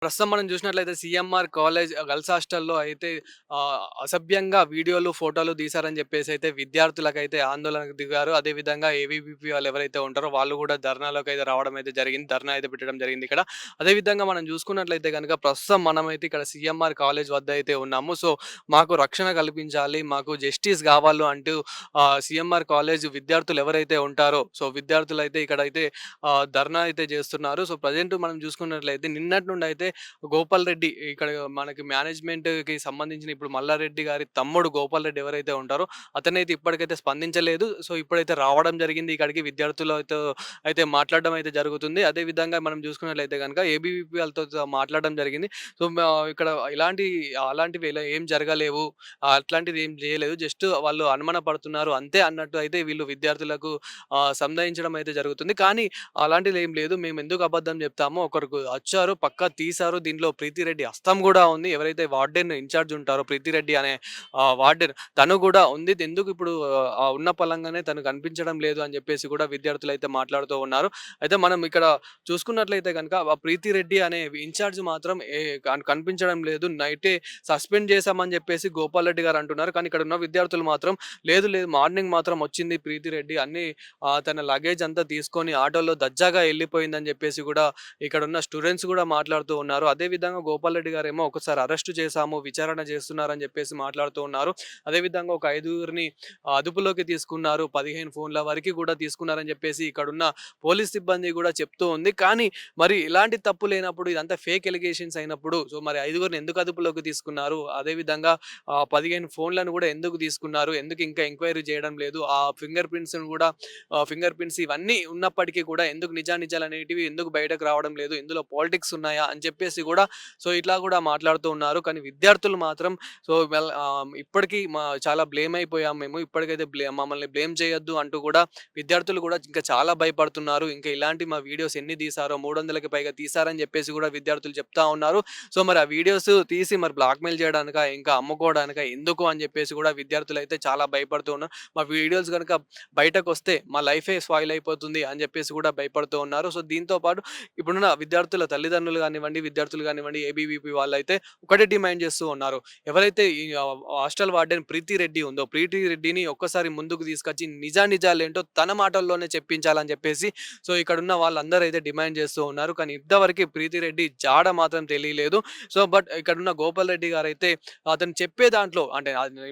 ప్రస్తుతం మనం చూసినట్లయితే సీఎంఆర్ కాలేజ్ గర్ల్స్ హాస్టల్‌లో అయితే అసభ్యంగా వీడియోలు, ఫోటోలు తీశారని చెప్పేసి అయితే విద్యార్థులకైతే ఆందోళనకు దిగారు. అదేవిధంగా ఏబీవీపీ వాళ్ళు ఎవరైతే ఉంటారో వాళ్ళు కూడా ధర్నాలోకైతే రావడం అయితే జరిగింది. ధర్నా అయితే పెట్టడం జరిగింది ఇక్కడ. అదేవిధంగా మనం చూసుకున్నట్లయితే గనుక ప్రస్తుతం మనమైతే ఇక్కడ సీఎంఆర్ కాలేజ్ వద్ద అయితే ఉన్నాము. సో, మాకు రక్షణ కల్పించాలి, మాకు జస్టిస్ కావాలి అంటూ సీఎంఆర్ కాలేజ్ విద్యార్థులు ఎవరైతే ఉంటారో సో, విద్యార్థులైతే ఇక్కడైతే ధర్నా అయితే చేస్తున్నారు. సో, ప్రెజెంట్ మనం చూసుకున్నట్లయితే నిన్నటి నుండి అయితే గోపాల్ రెడ్డి ఇక్కడ మనకి మేనేజ్మెంట్‌కి సంబంధించిన ఇప్పుడు మల్లారెడ్డి గారి తమ్ముడు గోపాల్ రెడ్డి ఎవరైతే ఉంటారో అతనైతే ఇప్పటికైతే స్పందించలేదు. సో, ఇప్పుడైతే రావడం జరిగింది ఇక్కడికి విద్యార్థులతో అయితే మాట్లాడడం అయితే జరుగుతుంది. అదే విధంగా మనం చూసుకున్నట్లయితే గనుక ఏబీవీపీ వాళ్ళతో మాట్లాడడం జరిగింది. సో, ఇక్కడ అలాంటివి ఇలా ఏం జరగలేవు. అట్లాంటిది ఏం చేయలేదు. జస్ట్ వాళ్ళు అనుమాన పడుతున్నారు అంతే అన్నట్టు అయితే వీళ్ళు విద్యార్థులకు సంధాయించడం అయితే జరుగుతుంది. కానీ అలాంటిది ఏం లేదు. మేమెందుకు అబద్ధం జెప్తామో ఒకరు వచ్చారు, పక్కా తీశారు. దీంట్లో ప్రీతిరెడ్డి హస్తం గూడా ఉంది. ఎవరైతే వార్డెన్ ఇన్‌చార్జ్ ఉంటారో ప్రీతిరెడ్డి అనే వార్డెన్ తను గూడా ఉంది. ఎందుకు ఇప్పుడు ఉన్న పలంగానే తను కనిపించడం లేదు అని జెప్పేసి గూడా విద్యార్థులైతే మాట్లాడుతూ ఉన్నారు. అయితే మనం ఇక్కడ చూసుకున్నట్లయితే గనక ఆ ప్రీతిరెడ్డి అనే ఇన్‌చార్జ్ మాత్రం కనిపించడం లేదు. నైటే సస్పెండ్ చేశామని జెప్పేసి గోపాల్ రెడ్డి గారు అంటున్నారు. కానీ ఇక్కడ ఉన్న విద్యార్థులు మాత్రం లేదు లేదు మార్నింగ్ మాత్రం వచ్చింది ప్రీతిరెడ్డి అన్నీ తన లగేజ్ అంతా తీసుకొని ఆటోలో దర్జాగా ఎళ్ళిపోయిందని జెప్పేసి గూడా ఇక్కడున్న స్టూడెంట్స్ గూడా మాట్లాడుతూ ఉన్నారు. అదే విధంగా గోపాల్ రెడ్డి గారేమో ఒకసారి అరెస్ట్ చేశాము, విచారణ చేస్తున్నారని జెప్పేసి మాట్లాడుతూ ఉన్నారు. అదే విధంగా ఒక ఐదుగురిని అదుపులోకి తీసుకున్నారు. 15 ఫోన్ల వరకి గూడా తీసుకున్నారని జెప్పేసి ఇక్కడున్న పోలీస్ సిబ్బంది గూడా చెప్తూ ఉంది. కానీ మరి ఇలాంటి తప్పు లేనప్పుడు ఇదంతా ఫేక్ ఎలిగేషన్స్ అయినప్పుడు సో, మరి ఐదుగురిని ఎందుకు అదుపులోకి తీసుకున్నారు? అదే విధంగా 15 ఫోన్లను గూడా ఎందుకు తీసుకున్నారు? ఎందుకు ఇంకా ఎంక్వైరీ చేయడం లేదు? ఆ ఫింగర్ ప్రింట్స్ ఇవన్నీ ఉన్నప్పటికీ కూడా ఎందుకు నిజానిజాలనేటివి ఎందుకు బయటకు రావడం లేదు? ఇందులో పాలిటిక్స్ ఉన్నాయా? అని చెప్పేసి గూడా సో, ఇట్లా గూడా మాట్లాడుతూ ఉన్నారు. కానీ విద్యార్థులు మాత్రం సో, ఇప్పటికి చాలా బ్లేమ్ అయిపోయాం మేము. ఇప్పటికైతే మమ్మల్ని బ్లేమ్ చేయొద్దు అంటూ గూడా విద్యార్థులు గూడా ఇంకా చాలా భయపడుతున్నారు. ఇంకా ఇలాంటి మా వీడియోస్ ఎన్ని తీశారో 300కి పైగా తీశారని చెప్పేసి గూడా విద్యార్థులు చెప్తా ఉన్నారు. సో, మరి ఆ వీడియోస్ తీసి మరి బ్లాక్‌మెయిల్ చేయడానికా? ఇంకా అమ్ముకోవడానికా? ఎందుకు అని చెప్పేసి గూడా విద్యార్థులైతే చాలా భయపడుతూ ఉన్నారు. మా వీడియోస్ గనుక బయటకొస్తే మా లైఫే స్పాయిల్ అయిపోతుంది అని చెప్పేసి కూడా భయపడుతూ ఉన్నారు. సో, దీంతో పాటు ఇప్పుడున్న విద్యార్థుల తల్లిదండ్రులు గానివ్వండి, విద్యార్థులు గానివ్వండి, ఏబీవీపీ వాళ్ళైతే ఒకటే డిమాండ్ చేస్తూ ఉన్నారు. ఎవరైతే ఈ హాస్టల్ వార్డెన్ ప్రీతి రెడ్డి ఉందో, ప్రీతి రెడ్డిని ఒక్కసారి ముందుకు తీసుకొచ్చి నిజానిజాలేంటో తన మాటల్లోనే చెప్పించాలని చెప్పేసి సో, ఇక్కడున్న వాళ్ళందరూ అయితే డిమాండ్ చేస్తూ ఉన్నారు. కానీ ఇంతవరకు ప్రీతి రెడ్డి జాడ మాత్రం తెలియలేదు. సో, బట్ ఇక్కడున్న గోపాల్ రెడ్డి గారైతే అతను చెప్పే దాంట్లో అంటే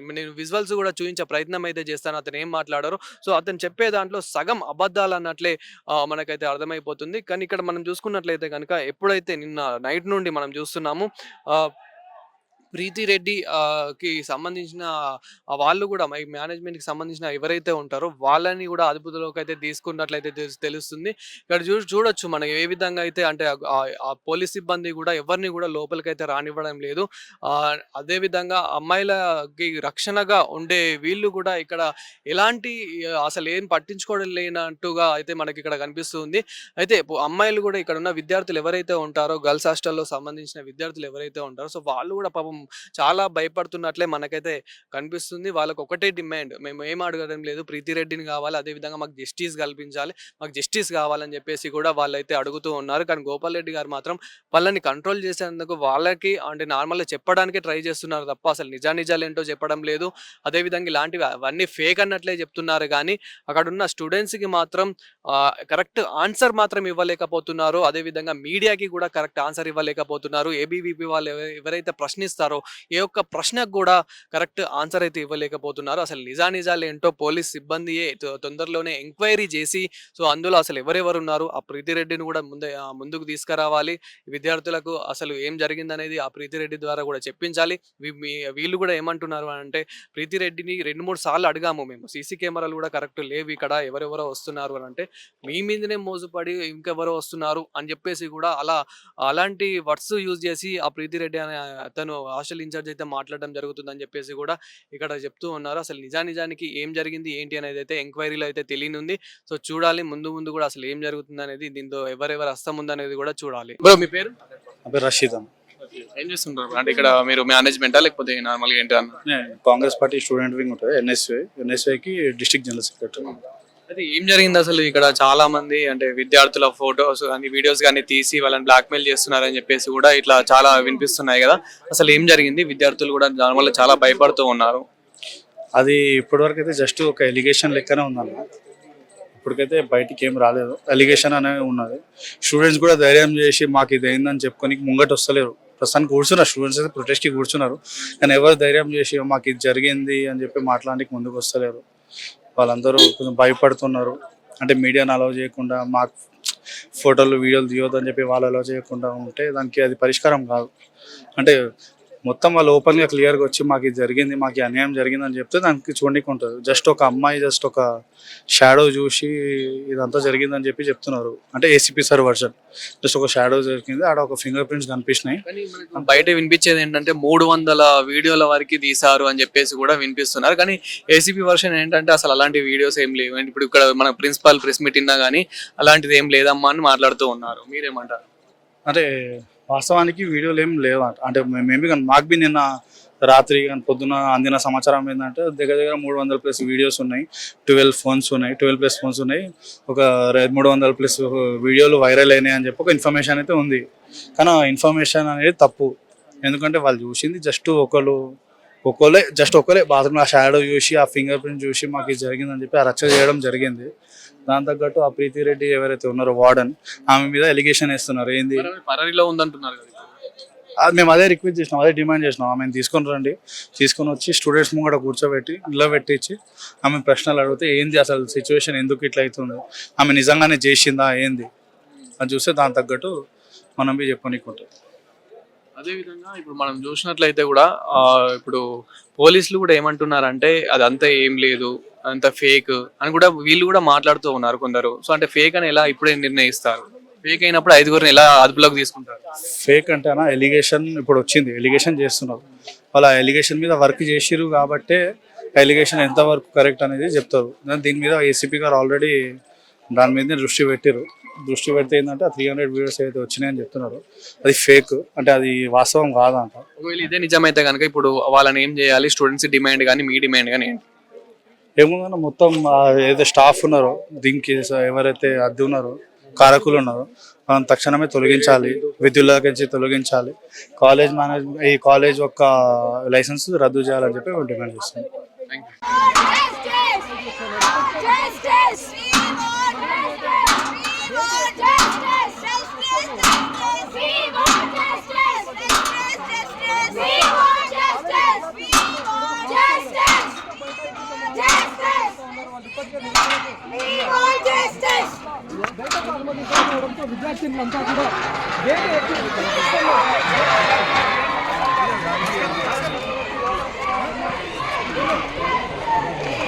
నేను విజువల్స్ కూడా చూయించే ప్రయత్నం అయితే చేస్తాను. అతను ఏం మాట్లాడారో సో, అతను చెప్పే దాంట్లో సగం అబద్ధాలన్నట్లే మనకైతే అర్థమైపోతుంది. కానీ ఇక్కడ మనం చూసుకున్నట్లయితే గనక ఎప్పుడైతే నిన్న నైట్ నుండి మనం చూస్తున్నాము ఆహ్, ప్రీతి రెడ్డి కి సంబంధించిన వాళ్ళు గూడా మేనేజ్‌మెంట్‌కి సంబంధించిన ఎవరైతే ఉంటారో వాళ్ళని గూడా అదుపులోకైతే తీసుకున్నట్లయితే తెలుస్తుంది. ఇక్కడ చూడొచ్చు మనం ఏ విధంగా అయితే అంటే ఆ పోలీస్ సిబ్బంది గూడా ఎవరిని గూడా లోపలికైతే రానివ్వడం లేదు. అదే విధంగా అమ్మాయిలకి రక్షణగా ఉండే వీళ్ళు గూడా ఇక్కడ ఎలాంటి అసలేం పట్టించుకోవడం లేనట్టుగా అయితే మనకిక్కడ కనిపిస్తుంది. అయితే అమ్మాయిలు గూడా ఇక్కడున్న విద్యార్థులు ఎవరైతే ఉంటారో గర్ల్స్ హాస్టల్‌లో సంబంధించిన విద్యార్థులు ఎవరైతే ఉంటారో సో, వాళ్ళు గూడా పాపం చాలా భయపడుతున్నట్లే మనకైతే కనిపిస్తుంది. వాళ్ళకొకటే డిమాండ్ మేము ఏం అడగడం లేదు. ప్రీతి రెడ్డిని కావాలి. అదే విధంగా మాకు జస్టిస్ కల్పించాలి. మాకు జస్టిస్ కావాలని చెప్పేసి కూడా వాళ్ళైతే అడుగుతూ ఉన్నారు. కానీ గోపాల్ రెడ్డి గారు మాత్రం వాళ్ళని కంట్రోల్ చేసేందుకు వాళ్ళకి అంటే నార్మల్‌గా చెప్పడానికే ట్రై చేస్తున్నారు తప్ప అసలు నిజానిజాలేంటో చెప్పడం లేదు. అదే విధంగా ఇలాంటివి అవన్నీ ఫేక్ అన్నట్లే చెప్తున్నారు గానీ అక్కడున్న స్టూడెంట్స్‌కి మాత్రం కరెక్ట్ ఆన్సర్ మాత్రం ఇవ్వలేకపోతున్నారు. అదే విధంగా మీడియాకి కూడా కరెక్ట్ ఆన్సర్ ఇవ్వలేకపోతున్నారు. ఏబీవీపీ వాళ్ళు ఎవరైతే ప్రశ్నిస్తారో ఏ ఒక్క ప్రశ్నకు గూడా కరెక్ట్ ఆన్సర్ అయితే ఇవ్వలేకపోతున్నారు. అసలు నిజానిజాలేంటో పోలీస్ సిబ్బందియే తొందరలోనే ఎంక్వైరీ జేసి సో, అందులో అసలు ఎవరెవరున్నారు? ఆ ప్రీతి రెడ్డిని గూడా ముందుకు తీసుకురావాలి. విద్యార్థులకు అసలు ఏం జరిగిందనేది ఆ ప్రీతి రెడ్డి ద్వారా గూడా చెప్పించాలి. వీళ్ళు గూడా ఏమంటున్నారు అనంటే ప్రీతి రెడ్డిని 2, 3 సార్లు అడిగాము మేము. సీసీ కెమెరాలు గూడా కరెక్ట్ లేవిక్కడ. ఎవరెవరో వస్తున్నారు అనంటే, మీ మీదనే మోజుపడి ఇంకెవరో వస్తున్నారు అని జెప్పేసి గూడా అలాంటి వర్డ్స్ యూజ్ జేసి ఆ ప్రీతి రెడ్డి అనే అతను హాస్టల్ ఇన్‌చార్జ్ అయితే మాట్లాడడం జరుగుతుందని జెప్పేసి గూడా ఇక్కడ చెప్తూ ఉన్నారు. అసలు నిజానిజానికి ఏం జరిగింది, ఏంటి అనేదైతే ఎంక్వైరీలో అయితే తెలియనుంది. సో, చూడాలి ముందు ముందు గూడా అసలు ఏం జరుగుతుందనేది దీంతో ఎవరెవరి హస్తం ఉందనేది గూడా చూడాలి. బ్రో మీ పేరు? నా పేరు రషీద్ అన్న. ఏం చేస్తుంటారు? అంటే ఇక్కడ మీరు మేనేజ్‌మెంటా లేకపోతే నార్మల్‌గా ఏంటి అన్న? నేను కాంగ్రెస్ పార్టీ స్టూడెంట్ వింగ్ ఉంటుంది ఎన్ఎస్వైకి డిస్ట్రిక్ట్ జనరల్ సెక్రటరీ. అయితే ఏం జరిగింది అసలు ఇక్కడ? చాలా మంది అంటే విద్యార్థుల ఫోటోస్ గాని, వీడియోస్ గాని తీసి వాళ్ళని బ్లాక్‌మెయిల్ చేస్తున్నారని చెప్పేసి కూడా ఇట్లా చాలా వినిపిస్తున్నాయి గదా! అసలు ఏం జరిగింది? విద్యార్థులు కూడా దానివల్ల చాలా భయపడుతూ ఉన్నారు. అది ఇప్పటివరకైతే జస్ట్ ఒక ఎలిగేషన్ లెక్కనే ఉందన్న. ఇప్పటికైతే బయటికి ఏం రాలేదు. ఎలిగేషన్ అనేది ఉన్నది. స్టూడెంట్స్ కూడా ధైర్యం చేసి మాకు ఇది అయిందని చెప్పుకోనికి ముంగట వస్తలేరు. ప్రస్తుతానికి కూర్చున్నారు స్టూడెంట్స్ అయితే ప్రొటెస్ట్‌కి కూర్చున్నారు. కానీ ఎవరు ధైర్యం చేసి మాకు ఇది జరిగింది అని చెప్పి మాట్లాడడానికి ముందుకు వస్తలేరు. వాళ్ళందరూ కొంచెం భయపడుతున్నారు. అంటే మీడియాని అలౌ చేయకుండా మాకు ఫోటోలు, వీడియోలు తీయొద్దని చెప్పి వాళ్ళు అలౌ చేయకుండా ఉంటే దానికి అది పరిష్కారం కాదు. అంటే మొత్తం వాళ్ళు ఓపెన్‌గా క్లియర్‌గా వచ్చి మాకు ఇది జరిగింది, మాకు ఈ అన్యాయం జరిగిందని చెప్తే దానికి చూడనీకి ఉంటది. జస్ట్ ఒక అమ్మాయి జస్ట్ ఒక షాడో చూసి ఇదంతా జరిగిందని చెప్పి చెప్తున్నారు. అంటే ఏసీపీ సార్ వర్షన్. జస్ట్ ఒక షాడో జరిగింది. ఆడ ఒక ఫింగర్ ప్రింట్స్ కనిపించినాయి. కానీ మనకు బయట వినిపించేది ఏంటంటే 300 వీడియోల వరకు తీశారు అని చెప్పేసి కూడా వినిపిస్తున్నారు. కానీ ఏసీపీ వర్షన్ ఏంటంటే అసలు అలాంటి వీడియోస్ ఏం లేవు. ఇప్పుడు ఇక్కడ మన ప్రిన్సిపల్ ప్రెస్ మీట్ ఇన్నా గానీ అలాంటిది ఏం లేదమ్మా అని మాట్లాడుతూ ఉన్నారు. మీరేమంటారు? అంటే వాస్తవానికి వీడియోలు ఏం లేవంట. అంటే మేబీ కానీ మాకు బి నిన్న రాత్రి కానీ పొద్దున అందిన సమాచారం ఏంటంటే దగ్గర దగ్గర 300+ వీడియోస్ ఉన్నాయి, 12 ఫోన్స్ ఉన్నాయి, 12+ ఫోన్స్ ఉన్నాయి, ఒక 300+ వీడియోలు వైరల్ అయినాయి అని చెప్పి ఒక ఇన్ఫర్మేషన్ అయితే ఉంది. కానీ ఆ ఇన్ఫర్మేషన్ అనేది తప్పు. ఎందుకంటే వాళ్ళు చూసింది జస్ట్ ఒకళ్ళే బాత్రూమ్లో ఆ షాడో చూసి ఆ ఫింగర్ ప్రింట్ చూసి మాకు ఇది జరిగిందని చెప్పి ఆ రచ్చ చేయడం జరిగింది. దాని తగ్గట్టు ఆ ప్రీతి రెడ్డి ఎవరైతే ఉన్నారో వార్డెన్, ఆమె మీద ఎలిగేషన్ వేస్తున్నారు. ఏంది పరారీలో ఉందంటున్నారు కదా. అది మేము అదే రిక్వెస్ట్ చేసినాం, అదే డిమాండ్ చేసినాం. ఆమెను తీసుకొని రండి, తీసుకొని వచ్చి స్టూడెంట్స్ ముంగట కూర్చోబెట్టి నిలబెట్టించి ఆమె ప్రశ్నలు అడిగితే ఏంది అసలు సిచ్యువేషన్ ఎందుకు ఇట్లా అవుతుంది, ఆమె నిజంగానే చేసిందా ఏంది అని చూస్తే దాని తగ్గట్టు మనం బి చెప్పనీకి ఉంటుంది. అదేవిధంగా ఇప్పుడు మనం చూసినట్లయితే కూడా ఇప్పుడు పోలీసులు కూడా ఏమంటున్నారంటే అదంతా ఏం లేదు, అంతా ఫేక్ అని కూడా వీళ్ళు కూడా మాట్లాడుతూ ఉన్నారు కొందరు. సో అంటే ఫేక్ అని ఎలా ఇప్పుడే నిర్ణయిస్తారు? ఫేక్ అయినప్పుడు 5గురిని ఎలా అదుపులోకి తీసుకుంటారు? ఫేక్ అంటేనా ఎలిగేషన్ ఇప్పుడు వచ్చింది, ఎలిగేషన్ చేస్తున్నారు. వాళ్ళ ఎలిగేషన్ మీద వర్క్ చేసిరు కాబట్టే ఎలిగేషన్ ఎంతవరకు కరెక్ట్ అనేది చెప్తారు. దీని మీద ఏసీపీ గారు ఆల్రెడీ దాని మీదనే దృష్టి పెడితే ఏంటంటే ఆ 300 వీడియోస్ అయితే వచ్చినాయని చెప్తున్నారు. అది ఫేక్, అంటే అది వాస్తవం కాదంట. ఒకవేళ ఇదే నిజమైతే కనుక ఇప్పుడు వాళ్ళని ఏం చేయాలి? స్టూడెంట్స్ డిమాండ్ కానీ మీ డిమాండ్ కానీ ఏంటి? ఏముందన్న మొత్తం ఏదైతే స్టాఫ్ ఉన్నారో దీనికి ఎవరైతే అద్దె ఉన్నారో కారకులు ఉన్నారో మనం తక్షణమే తొలగించాలి, విధుల్లోకి నుంచి తొలగించాలి. కాలేజ్ మేనేజ్మెంట్ ఈ కాలేజ్ యొక్క లైసెన్స్ రద్దు చేయాలని చెప్పి మేము డిమాండ్ చేస్తున్నాం. విద్యార్థులంతా కూడా